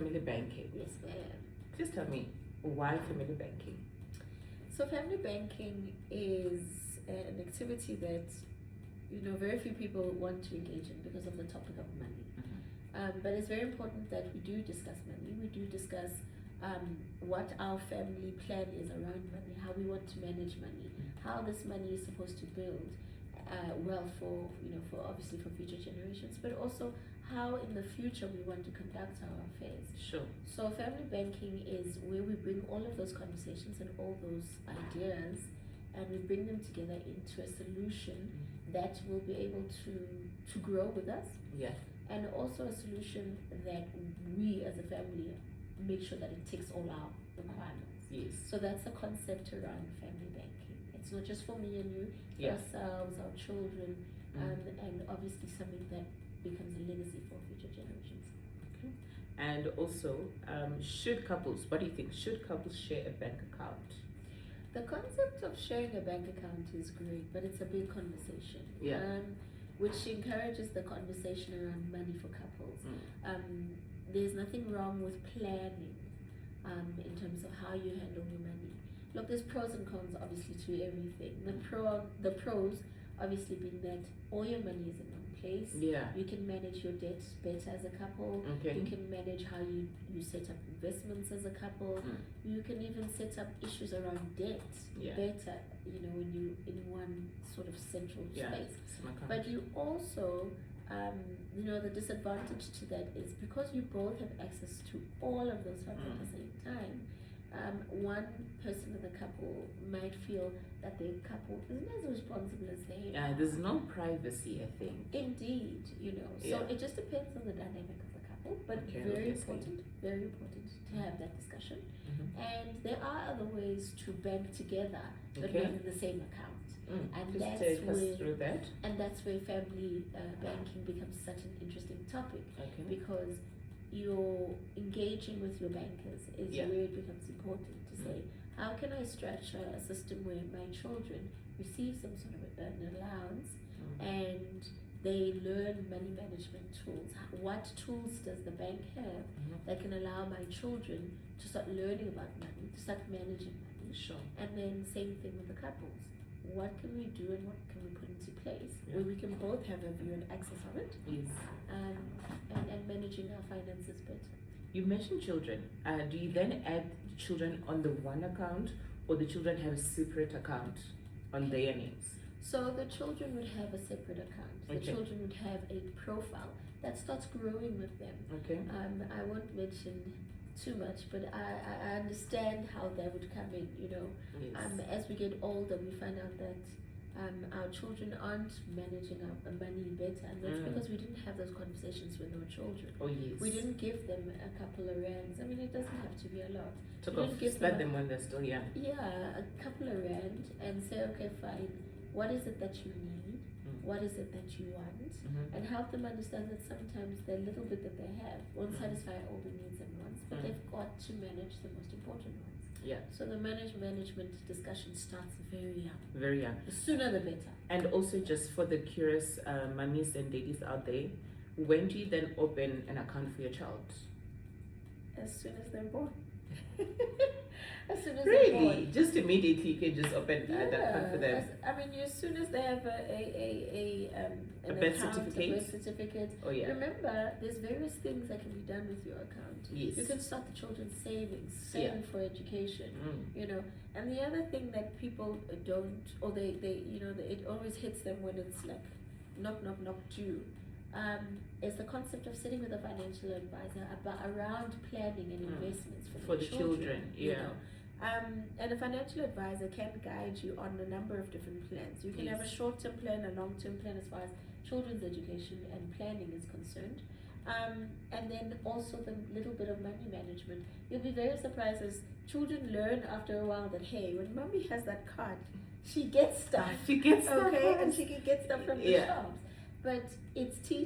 family banking. Yes, ma'am. Just tell me, why family banking? So family banking is an activity that very few people want to engage in because of the topic of money. But it's very important that we do discuss money. We do discuss what our family plan is around money, how we want to manage money, how this money is supposed to build wealth for obviously for future generations, but also how in the future we want to conduct our affairs. Sure. So family banking is where we bring all of those conversations and all those ideas, and we bring them together into a solution that will be able to grow with us. Yeah. And also a solution that we as a family make sure that it ticks all our requirements. Yes. So that's the concept around family banking. It's not just for me and you, for ourselves, our children, and obviously something that becomes a legacy for future generations. Okay. And also, what do you think? Should couples share a bank account? The concept of sharing a bank account is great, but it's a big conversation. Yeah. Which encourages the conversation around money for couples. There's nothing wrong with planning in terms of how you handle your money. Look, there's pros and cons obviously to everything. The pros obviously being that all your money is in one place. Yeah. You can manage your debt better as a couple. Okay. You can manage how you set up investments as a couple. You can even set up issues around debt better, when you in one sort of central space. But you also, the disadvantage to that is because you both have access to all of those funds at the same time, one person in the couple might feel that their couple isn't as responsible as they are. There's no privacy, I think. Indeed, So it just depends on the dynamic of the couple, but very important to have that discussion. And there are other ways to bank together, but not in the same account. And Just take us through that. And that's where family banking becomes such an interesting topic, because you're engaging with your bankers is where it becomes important to say, how can I structure a system where my children receive some sort of an allowance and they learn money management tools? What tools does the bank have that can allow my children to start learning about money, to start managing money? Sure. And then same thing with the couples. What can we do and what can we put into place where we can both have a view and access of it? Yes. And managing our finances better. You mentioned children. Do you then add children on the one account, or the children have a separate account on their names? So the children would have a separate account. The children would have a profile that starts growing with them. Okay. I won't mention too much, but I understand how that would come in. Yes. As we get older, we find out that our children aren't managing our money better, and that's because we didn't have those conversations when they were children. Oh yes. We didn't give them a couple of rands. I mean, it doesn't have to be a lot. Spend them when they're still young. Yeah, a couple of rand, and say, okay, fine. What is it that you need? What is it that you want? And help them understand that sometimes the little bit that they have won't satisfy all the needs and wants, but they've got to manage the most important ones. Yeah. So the management discussion starts very young. Very young. The sooner the better. And also, just for the curious mummies and daddies out there, when do you then open an account for your child? As soon as they're born. As soon as Really? they're born. Just immediately you can just open an account for them? As soon as they have a birth certificate. Oh yeah. Remember, there's various things that can be done with your account. Yes. You can start the children's saving for education. And the other thing that people don't, or they it always hits them when it's like knock due. Is the concept of sitting with a financial advisor around planning and investments for the children. And a financial advisor can guide you on a number of different plans. You can have a short-term plan, a long-term plan as far as children's education and planning is concerned. And then also the little bit of money management. You'll be very surprised as children learn after a while that, hey, when mommy has that card, she gets stuff. She gets stuff. Okay, and she can get stuff from the shops. But it's teaching